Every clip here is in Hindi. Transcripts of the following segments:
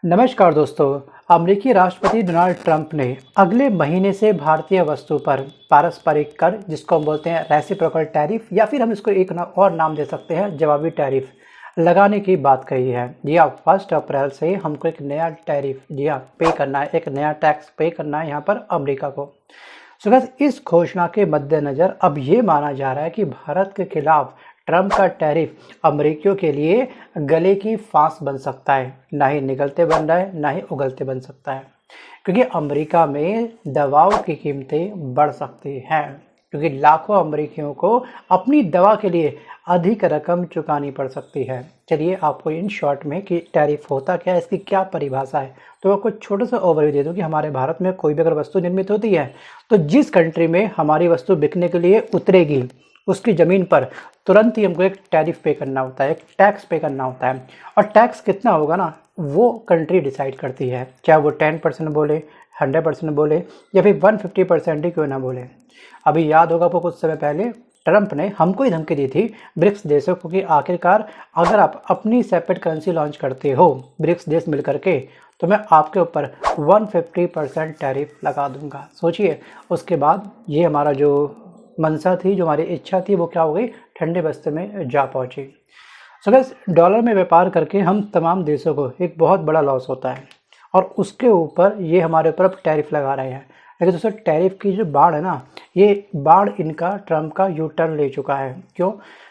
नमस्कार दोस्तों। अमेरिकी राष्ट्रपति डोनाल्ड ट्रंप ने अगले महीने से भारतीय वस्तु पर पारस्परिक कर, जिसको हम बोलते हैं रेसिप्रोकल टैरिफ, या फिर हम इसको एक और नाम दे सकते हैं जवाबी टैरिफ, लगाने की बात कही है। जी हाँ, 1 अप्रैल से हमको एक नया टैरिफ पे करना है, एक नया टैक्स पे करना है यहाँ पर अमेरिका को। सो बस इस घोषणा के मद्देनज़र अब ये माना जा रहा है कि भारत के खिलाफ ट्रंप का टैरिफ अमेरिकियों के लिए गले की फांस बन सकता है। ना ही निगलते बन रहा है, ना ही उगलते बन सकता है, क्योंकि अमेरिका में दवाओं की कीमतें बढ़ सकती हैं, क्योंकि लाखों अमेरिकियों को अपनी दवा के लिए अधिक रकम चुकानी पड़ सकती है। चलिए आपको इन शॉर्ट में कि टैरिफ होता क्या है, इसकी क्या परिभाषा है, तो आपको छोटा सा ओवरव्यू दे दूं कि हमारे भारत में कोई भी अगर वस्तु निर्मित होती है तो जिस कंट्री में हमारी वस्तु बिकने के लिए उतरेगी उसकी ज़मीन पर तुरंत ही हमको एक टैरिफ पे करना होता है, एक टैक्स पे करना होता है। और टैक्स कितना होगा ना, वो कंट्री डिसाइड करती है, चाहे वो 10% बोले, 100% बोले, या फिर 150% ही क्यों ना बोले। अभी याद होगा आपको, कुछ समय पहले ट्रंप ने हमको ही धमकी दी थी ब्रिक्स देशों को कि आखिरकार अगर आप अपनी सेपरेट करेंसी लॉन्च करते हो ब्रिक्स देश मिल करके, तो मैं आपके ऊपर 150% टैरिफ लगा दूंगा। सोचिए, उसके बाद ये हमारा जो मनसा थी, जो हमारी इच्छा थी, वो क्या हो गई, ठंडे बस्ते में जा पहुंची। सो बस डॉलर में व्यापार करके हम तमाम देशों को एक बहुत बड़ा लॉस होता है, और उसके ऊपर ये हमारे ऊपर टैरिफ लगा रहे हैं। लेकिन दोस्तों, टैरिफ की जो बाढ़ है ना, ये बाढ़ इनका ट्रंप का यू टर्न ले चुका है। क्यों?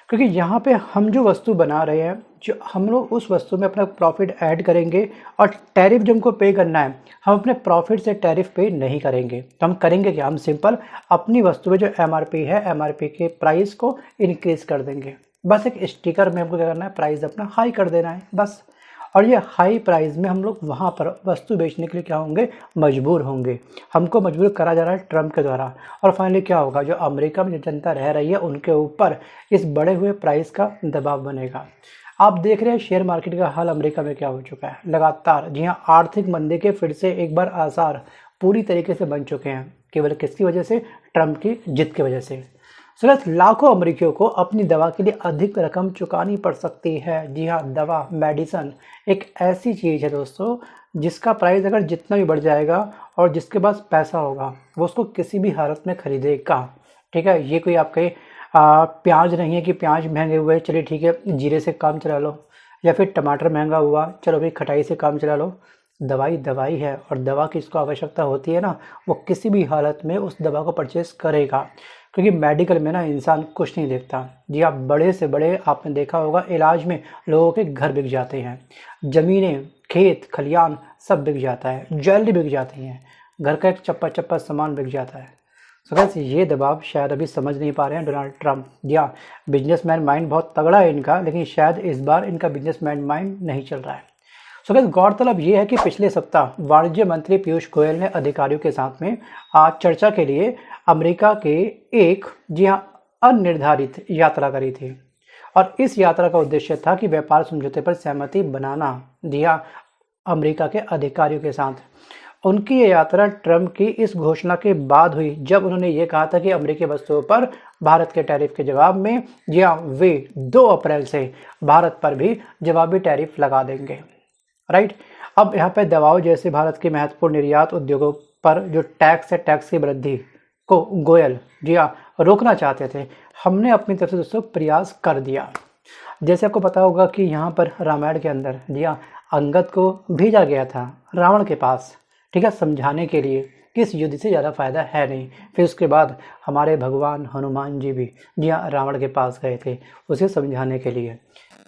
क्योंकि यहाँ पे हम जो वस्तु बना रहे हैं, जो हम लोग उस वस्तु में अपना प्रॉफिट ऐड करेंगे, और टैरिफ जो हमको पे करना है, हम अपने प्रॉफिट से टैरिफ पे नहीं करेंगे। तो हम करेंगे क्या, हम सिंपल अपनी वस्तु में जो एमआरपी है, एमआरपी के प्राइस को इंक्रीज कर देंगे। बस एक स्टिकर में हमको क्या करना है, प्राइस अपना हाई कर देना है बस। और ये हाई प्राइस में हम लोग वहाँ पर वस्तु बेचने के लिए क्या होंगे, मजबूर होंगे। हमको मजबूर करा जा रहा है ट्रंप के द्वारा। और फाइनली क्या होगा, जो अमेरिका में जो जनता रह रही है उनके ऊपर इस बढ़े हुए प्राइस का दबाव बनेगा। आप देख रहे हैं शेयर मार्केट का हाल अमेरिका में क्या हो चुका है लगातार। जी हाँ, आर्थिक मंदी के फिर से एक बार आसार पूरी तरीके से बन चुके हैं। केवल किसकी वजह से? ट्रंप की जिद की वजह से। सिर्फ लाखों अमेरिकियों को अपनी दवा के लिए अधिक रकम चुकानी पड़ सकती है। जी हाँ, दवा, मेडिसन एक ऐसी चीज़ है दोस्तों, जिसका प्राइस अगर जितना भी बढ़ जाएगा और जिसके पास पैसा होगा वो उसको किसी भी हालत में खरीदेगा। ठीक है, ये कोई आपके प्याज नहीं है कि प्याज महंगे हुए, चलिए ठीक है जीरे से काम चला लो, या फिर टमाटर महंगा हुआ, चलो भाई खटाई से काम चला लो। दवाई दवाई है, और दवा की इसको आवश्यकता होती है ना, वो किसी भी हालत में उस दवा को परचेस करेगा। क्योंकि मेडिकल में ना इंसान कुछ नहीं देखता। जी आप, बड़े से बड़े आपने देखा होगा इलाज में लोगों के घर बिक जाते हैं, ज़मीनें, खेत खलियान सब बिक जाता है, ज्वेलरी बिक जाती हैं, घर का एक चप्पा चप्पा सामान बिक जाता है। सो गाइस, ये दबाव शायद अभी समझ नहीं पा रहे हैं डोनाल्ड ट्रंप। जी हाँ, बिजनेसमैन माइंड बहुत तगड़ा है इनका, लेकिन शायद इस बार इनका बिजनेसमैन माइंड नहीं चल रहा है। सो गाइस, गौरतलब ये है कि पिछले सप्ताह वाणिज्य मंत्री पीयूष गोयल ने अधिकारियों के साथ में आज चर्चा के लिए अमेरिका के एक, जी हाँ, अनिर्धारित यात्रा करी थी। और इस यात्रा का उद्देश्य था कि व्यापार समझौते पर सहमति बनाना। जी हाँ, अमेरिका के अधिकारियों के साथ। उनकी ये यात्रा ट्रंप की इस घोषणा के बाद हुई, जब उन्होंने ये कहा था कि अमेरिकी वस्तुओं पर भारत के टैरिफ के जवाब में, जी हाँ, वे 2 अप्रैल से भारत पर भी जवाबी टैरिफ लगा देंगे। राइट। अब यहाँ पे दवाओं जैसे भारत के महत्वपूर्ण निर्यात उद्योगों पर जो टैक्स है, टैक्स की वृद्धि को गोयल, जी हाँ, रोकना चाहते थे। हमने अपनी तरफ से दोस्तों प्रयास कर दिया। जैसे आपको पता होगा कि यहाँ पर रामायण के अंदर, जी हाँ, अंगद को भेजा गया था रावण के पास, ठीक है, समझाने के लिए कि इस युद्ध से ज़्यादा फायदा है नहीं। फिर उसके बाद हमारे भगवान हनुमान जी भी, जी हाँ, रावण के पास गए थे उसे समझाने के लिए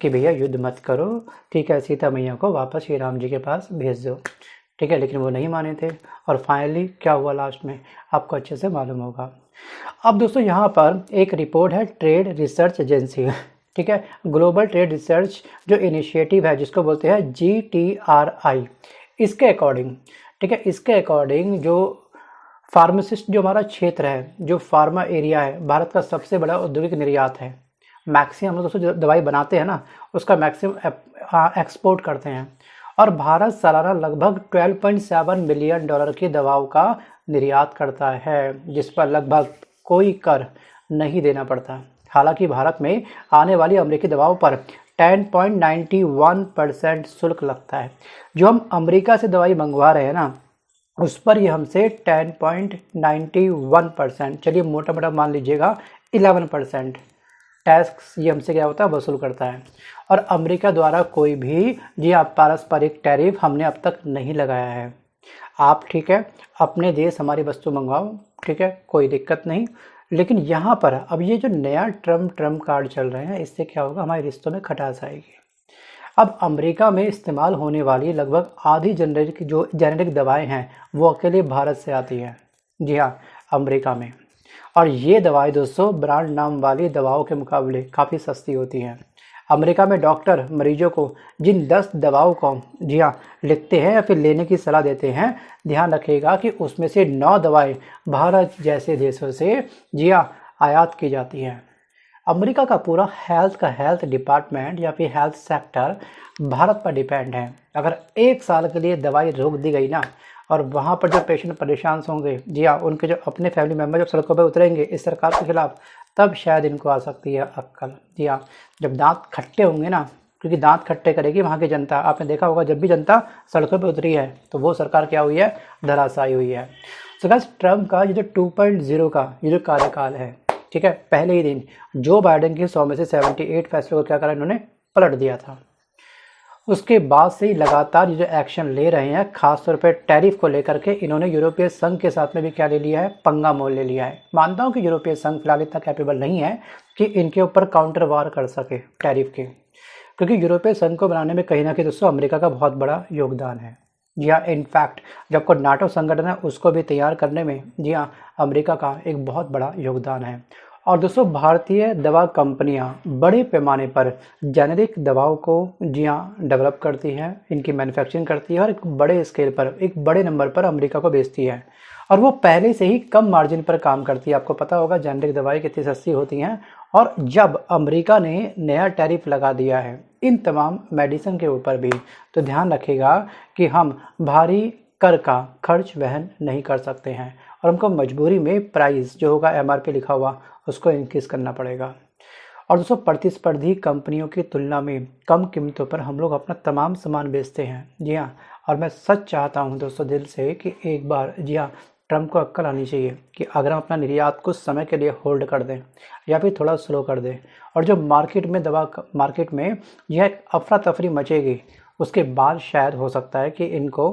कि भैया युद्ध मत करो, ठीक है, सीता मैया को वापस श्री राम जी के पास भेज दो। ठीक है, लेकिन वो नहीं माने थे। और फाइनली क्या हुआ लास्ट में, आपको अच्छे से मालूम होगा। अब दोस्तों, यहाँ पर एक रिपोर्ट है ट्रेड रिसर्च एजेंसी, ठीक है, ग्लोबल ट्रेड रिसर्च जो इनिशिएटिव है, जिसको बोलते हैं GTRI। इसके अकॉर्डिंग, ठीक है, इसके अकॉर्डिंग जो फार्मासिस्ट जो हमारा क्षेत्र है, जो फार्मा एरिया है, भारत का सबसे बड़ा औद्योगिक निर्यात है। मैक्सिमम हम लोग दोस्तों जो दवाई बनाते हैं ना, उसका मैक्सिमम एक्सपोर्ट करते हैं। और भारत सालाना लगभग 12.7 बिलियन डॉलर की दवाओं का निर्यात करता है, जिस पर लगभग कोई कर नहीं देना पड़ता। हालांकि भारत में आने वाली अमेरिकी दवाओं पर 10.91% शुल्क लगता है। जो हम अमेरिका से दवाई मंगवा रहे हैं ना, उस पर ये हमसे 10.91%, चलिए मोटा मोटा मान लीजिएगा 11% टैक्स ये हमसे क्या होता है, वसूल करता है। और अमेरिका द्वारा कोई भी जी आप पारस्परिक टैरिफ हमने अब तक नहीं लगाया है। आप ठीक है अपने देश हमारी वस्तु मंगवाओ, ठीक है, कोई दिक्कत नहीं। लेकिन यहाँ पर अब ये जो नया ट्रम्प कार्ड चल रहे हैं, इससे क्या होगा, हमारे रिश्तों में खटास आएगी। अब अमेरिका में इस्तेमाल होने वाली लगभग आधी जेनेरिक दवाएं हैं वो अकेले भारत से आती हैं। जी हाँ, अमेरिका में। और ये दवाई दोस्तों ब्रांड नाम वाली दवाओं के मुकाबले काफ़ी सस्ती होती हैं। अमेरिका में डॉक्टर मरीजों को जिन 10 दवाओं को जी हाँ लिखते हैं या फिर लेने की सलाह देते हैं, ध्यान रखिएगा कि उसमें से 9 दवाएं भारत जैसे देशों से जी हाँ आयात की जाती हैं। अमेरिका का पूरा हेल्थ डिपार्टमेंट या फिर हेल्थ सेक्टर भारत पर डिपेंड है। अगर 1 साल के लिए दवाई रोक दी गई ना, और वहाँ पर जो पेशेंट परेशान होंगे, जी हाँ, उनके जो अपने फैमिली मेम्बर जब सड़कों पर उतरेंगे इस सरकार के खिलाफ, तब शायद इनको आ सकती है अक्ल। जी हाँ, जब दांत खट्टे होंगे ना, क्योंकि दांत खट्टे करेगी वहाँ की जनता। आपने देखा होगा जब भी जनता सड़कों पर उतरी है तो वो सरकार क्या हुई है, धराशायी हुई है। सो गाइस, ट्रम्प का ये जो 2.0 का ये जो कार्यकाल है, ठीक है, पहले ही दिन जो बाइडेन के 100 में से 78 फैसलों को क्या करा, इन्होंने पलट दिया था। उसके बाद से ही लगातार ये जो एक्शन ले रहे हैं, खासतौर पर टैरिफ को लेकर के, इन्होंने यूरोपीय संघ के साथ में भी क्या ले लिया है, पंगा मोल ले लिया है। मानता हूँ कि यूरोपीय संघ फिलहाल इतना कैपेबल नहीं है कि इनके ऊपर काउंटर वार कर सके टैरिफ के, क्योंकि यूरोपीय संघ को बनाने में कहीं ना कहीं दोस्तों अमेरिका का बहुत बड़ा योगदान है। जी हाँ, इनफैक्ट जब को नाटो संगठन है उसको भी तैयार करने में जी हाँ अमेरिका का एक बहुत बड़ा योगदान है। और दोस्तों भारतीय दवा कंपनियां बड़े पैमाने पर जेनेरिक दवाओं को जी हाँ डेवलप करती हैं, इनकी मैन्युफैक्चरिंग करती है और एक बड़े स्केल पर, एक बड़े नंबर पर अमेरिका को बेचती है। और वो पहले से ही कम मार्जिन पर काम करती है। आपको पता होगा जेनेरिक दवाई कितनी सस्ती होती हैं। और जब अमेरिका ने नया टैरिफ लगा दिया है इन तमाम मेडिसिन के ऊपर भी, तो ध्यान रखिएगा कि हम भारी कर का खर्च वहन नहीं कर सकते हैं और हमको मजबूरी में प्राइस जो होगा MRP लिखा हुआ उसको इंक्रीज करना पड़ेगा। और दोस्तों प्रतिस्पर्धी कंपनियों की तुलना में कम कीमतों पर हम लोग अपना तमाम सामान बेचते हैं। जी हाँ, और मैं सच चाहता हूँ दोस्तों दिल से कि एक बार जी हाँ ट्रम्प को अक्ल आनी चाहिए कि अगर हम अपना निर्यात कुछ समय के लिए होल्ड कर दें या फिर थोड़ा स्लो कर दें, और जो मार्केट में यह अफरा तफरी मचेगी, उसके बाद शायद हो सकता है कि इनको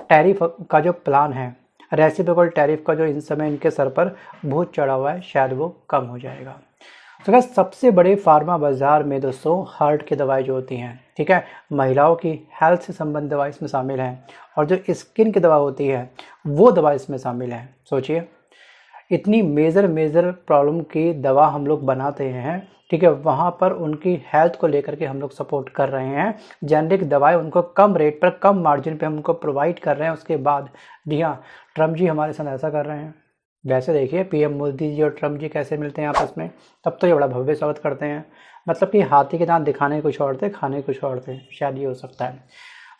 टैरिफ का जो प्लान है, रेसिप्रोकल टैरिफ का जो इन समय इनके सर पर भूत चढ़ा हुआ है, शायद वो कम हो जाएगा। तो गाइस, सबसे बड़े फार्मा बाजार में दोस्तों हार्ट की दवाई जो होती हैं, ठीक है, महिलाओं की हेल्थ से संबंधित दवाई इसमें शामिल है, और जो स्किन की दवा होती है वो दवा इसमें शामिल है। सोचिए, इतनी मेजर प्रॉब्लम की दवा हम लोग बनाते हैं, ठीक है, वहाँ पर उनकी हेल्थ को लेकर के हम लोग सपोर्ट कर रहे हैं। जेनेरिक दवाएं उनको कम रेट पर, कम मार्जिन पे हम उनको प्रोवाइड कर रहे हैं। उसके बाद जी हाँ, ट्रम्प जी हमारे साथ ऐसा कर रहे हैं। वैसे देखिए PM मोदी जी और ट्रम्प जी कैसे मिलते हैं आपस में, तब तो ये बड़ा भव्य स्वागत करते हैं। मतलब कि हाथी के दांत दिखाने कुछ और थे, खाने कुछ और थे, शायद ये हो सकता है।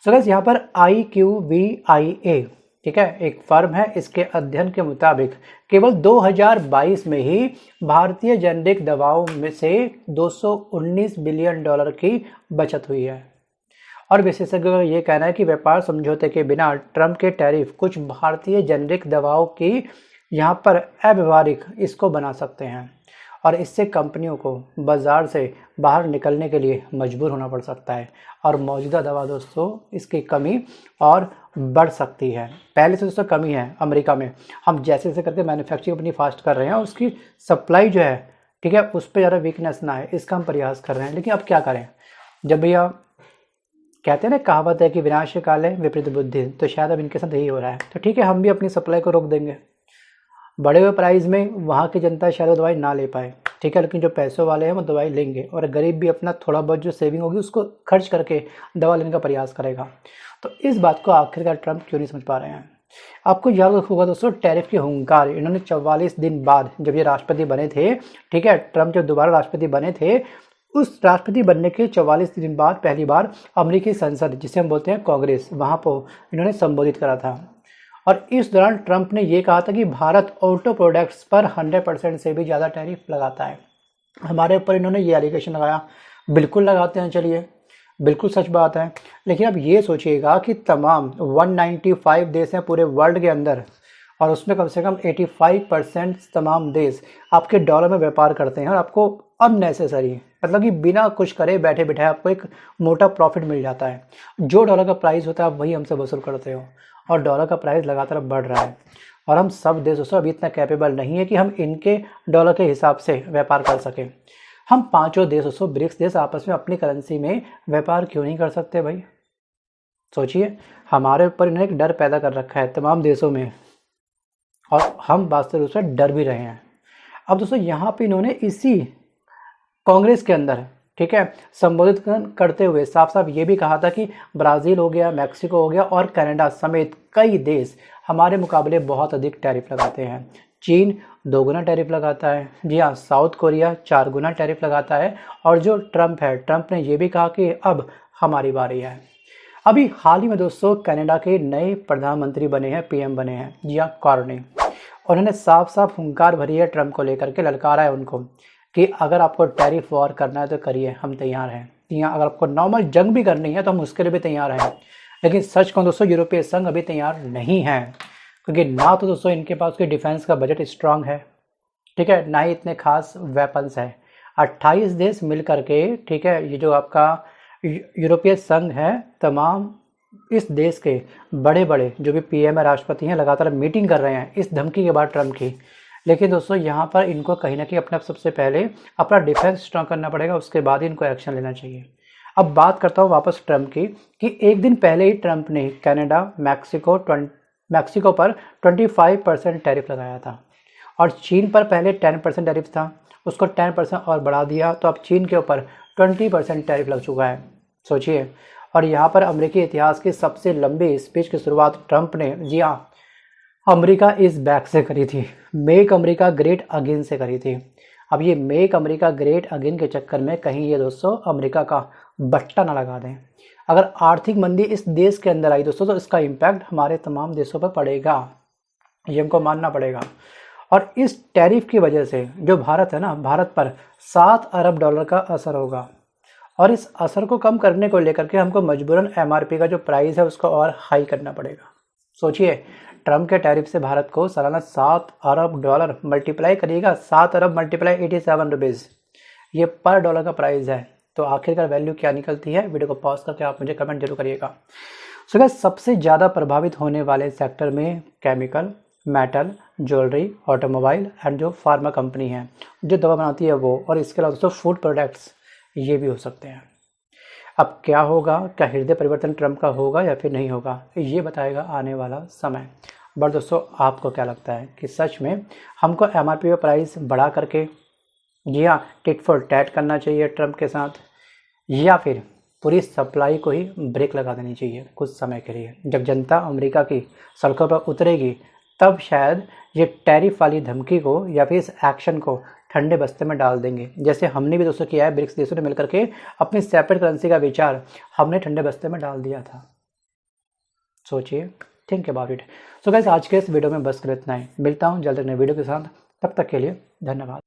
सो गाइस, यहाँ पर IQVIA, ठीक है, एक फर्म है, इसके अध्ययन के मुताबिक केवल 2022 में ही भारतीय जेनेरिक दवाओं में से $219 बिलियन की बचत हुई है। और विशेषज्ञों का ये कहना है कि व्यापार समझौते के बिना ट्रम्प के टैरिफ कुछ भारतीय जेनेरिक दवाओं की यहाँ पर अव्यवहारिक इसको बना सकते हैं, और इससे कंपनियों को बाजार से बाहर निकलने के लिए मजबूर होना पड़ सकता है। और मौजूदा दवा दोस्तों इसकी कमी और बढ़ सकती है। पहले से दोस्तों कमी है अमेरिका में, हम जैसे जैसे करके मैन्युफैक्चरिंग अपनी फास्ट कर रहे हैं, उसकी सप्लाई जो है, ठीक है, उस पर ज़्यादा वीकनेस ना है, इसका हम प्रयास कर रहे हैं। लेकिन अब क्या करें, जब भैया कहते हैं ना, कहावत है कि विनाश काले विपरीत बुद्धि, तो शायद अब इनके साथ यही हो रहा है। तो ठीक है, हम भी अपनी सप्लाई को रोक देंगे। बड़े हुए प्राइस में वहाँ की जनता शायद दवाई ना ले पाए, ठीक है, लेकिन जो पैसों वाले हैं वो दवाई लेंगे, और गरीब भी अपना थोड़ा बहुत जो सेविंग होगी उसको खर्च करके दवा लेने का प्रयास करेगा। तो इस बात को आखिरकार ट्रम्प क्यों नहीं समझ पा रहे हैं? आपको याद होगा दोस्तों, टैरिफ की हुंकार इन्होंने 44 दिन बाद जब ये राष्ट्रपति बने थे, ठीक है, ट्रम्प जब दोबारा राष्ट्रपति बने थे, उस राष्ट्रपति बनने के 44 दिन बाद पहली बार अमेरिकी संसद, जिसे हम बोलते हैं कांग्रेस, वहाँ पर इन्होंने संबोधित करा था। और इस दौरान ट्रम्प ने ये कहा था कि भारत ऑटो प्रोडक्ट्स पर 100% से भी ज़्यादा टैरिफ लगाता है। हमारे ऊपर इन्होंने ये एलिगेशन लगाया। बिल्कुल लगाते हैं, चलिए, बिल्कुल सच बात है। लेकिन अब ये सोचिएगा कि तमाम 195 देश हैं पूरे वर्ल्ड के अंदर, और उसमें कम से कम 85% तमाम देश आपके डॉलर में व्यापार करते हैं, और आपको अननेसेसरी, मतलब कि बिना कुछ करे बैठे बैठे आपको एक मोटा प्रॉफिट मिल जाता है। जो डॉलर का प्राइस होता है आप वही हमसे वसूल करते हो, और डॉलर का प्राइस लगातार बढ़ रहा है। और हम सब देश दोस्तों अभी इतना कैपेबल नहीं है कि हम इनके डॉलर के हिसाब से व्यापार कर सकें। हम पांचों देश दोस्तों, ब्रिक्स देश, आपस में अपनी करेंसी में व्यापार क्यों नहीं कर सकते भाई? सोचिए, हमारे ऊपर इन्होंने एक डर पैदा कर रखा है तमाम देशों में, और हम वास्तविक रूप से डर भी रहे हैं। अब दोस्तों यहाँ पे इन्होंने इसी कांग्रेस के अंदर, ठीक है, संबोधित करते हुए साफ साफ ये भी कहा था कि ब्राज़ील हो गया, मैक्सिको हो गया और कनाडा समेत कई देश हमारे मुकाबले बहुत अधिक टैरिफ लगाते हैं। चीन 2 गुना टैरिफ लगाता है, जी हाँ, साउथ कोरिया 4 गुना टैरिफ लगाता है। और जो ट्रंप है, ट्रंप ने ये भी कहा कि अब हमारी बारी है। अभी हाल ही में दोस्तों कनाडा के नए प्रधानमंत्री बने हैं, पीएम बने हैं, जी हाँ, कार्नी। उन्होंने साफ साफ हुंकार भरी है ट्रंप को लेकर के, ललकारा है उनको कि अगर आपको टैरिफ वॉर करना है तो करिए, हम तैयार हैं। या अगर आपको नॉर्मल जंग भी करनी है तो हम उसके लिए भी तैयार हैं। लेकिन सच कहूँ दोस्तों, यूरोपीय संघ अभी तैयार नहीं है, क्योंकि ना तो दोस्तों इनके पास कोई डिफेंस का बजट स्ट्रांग है, ठीक है, ना ही इतने खास वेपन्स है। 28 देश मिल करके, ठीक है, ये जो आपका यूरोपीय संघ है, तमाम इस देश के बड़े बड़े जो भी पीएम है, राष्ट्रपति हैं, लगातार मीटिंग कर रहे हैं इस धमकी के बाद ट्रंप की। लेकिन दोस्तों यहाँ पर इनको कहीं ना कहीं अपना सबसे पहले अपना डिफेंस स्ट्रांग करना पड़ेगा, उसके बाद इनको एक्शन लेना चाहिए। अब बात करता हूँ वापस ट्रंप की, कि एक दिन पहले ही ट्रंप ने कनाडा, मैक्सिको पर 25% टैरिफ लगाया था, और चीन पर पहले 10% टैरिफ था, उसको 10% और बढ़ा दिया, तो अब चीन के ऊपर 20% टैरिफ लग चुका है। सोचिए। और यहाँ पर अमेरिकी इतिहास की सबसे लंबी स्पीच की शुरुआत ट्रंप ने, जी हाँ, अमेरिका इज बैक से करी थी, मेक अमेरिका ग्रेट अगेन से करी थी। अब ये मेक अमेरिका ग्रेट अगेन के चक्कर में कहीं ये दोस्तों अमेरिका का बट्टा ना लगा दें। अगर आर्थिक मंदी इस देश के अंदर आई दोस्तों, तो इसका इम्पैक्ट हमारे तमाम देशों पर पड़ेगा, ये हमको मानना पड़ेगा। और इस टैरिफ की वजह से जो भारत है ना, भारत पर 7 अरब डॉलर का असर होगा, और इस असर को कम करने को लेकर के हमको मजबूरन एमआरपी का जो प्राइस है उसको और हाई करना पड़ेगा। सोचिए, ट्रंप के टैरिफ से भारत को सालाना 7 अरब डॉलर, मल्टीप्लाई करिएगा, 7 अरब मल्टीप्लाई 87 रुपीज़, ये पर डॉलर का प्राइस है। तो आखिरकार वैल्यू क्या निकलती है? वीडियो को पॉज करके आप मुझे कमेंट जरूर करिएगा। सो गाइस, सबसे ज़्यादा प्रभावित होने वाले सेक्टर में chemical, metal, jewellery, automobile and जो फार्मा कंपनी है जो दवा बनाती है वो, और इसके अलावा दोस्तों फूड प्रोडक्ट्स, ये भी हो सकते हैं। अब क्या होगा, क्या हृदय परिवर्तन ट्रंप का होगा या फिर नहीं होगा, ये बताएगा आने वाला समय। बट दोस्तों आपको क्या लगता है कि सच में हमको एमआरपी प्राइस बढ़ा करके, जी हाँ, टिट फॉर टैट करना चाहिए ट्रंप के साथ, या फिर पूरी सप्लाई को ही ब्रेक लगा देनी चाहिए कुछ समय के लिए? जब जनता अमेरिका की सड़कों पर उतरेगी तब शायद ये टैरिफ वाली धमकी को या फिर इस एक्शन को ठंडे बस्ते में डाल देंगे, जैसे हमने भी दोस्तों किया है। ब्रिक्स देशों ने मिलकर के अपनी सेपरेट करेंसी का विचार हमने ठंडे बस्ते में डाल दिया था। सोचिए, think about it. So guys, आज के इस वीडियो में बस कर इतना ही। मिलता हूँ जल्द नए वीडियो के साथ, तब तक के लिए धन्यवाद।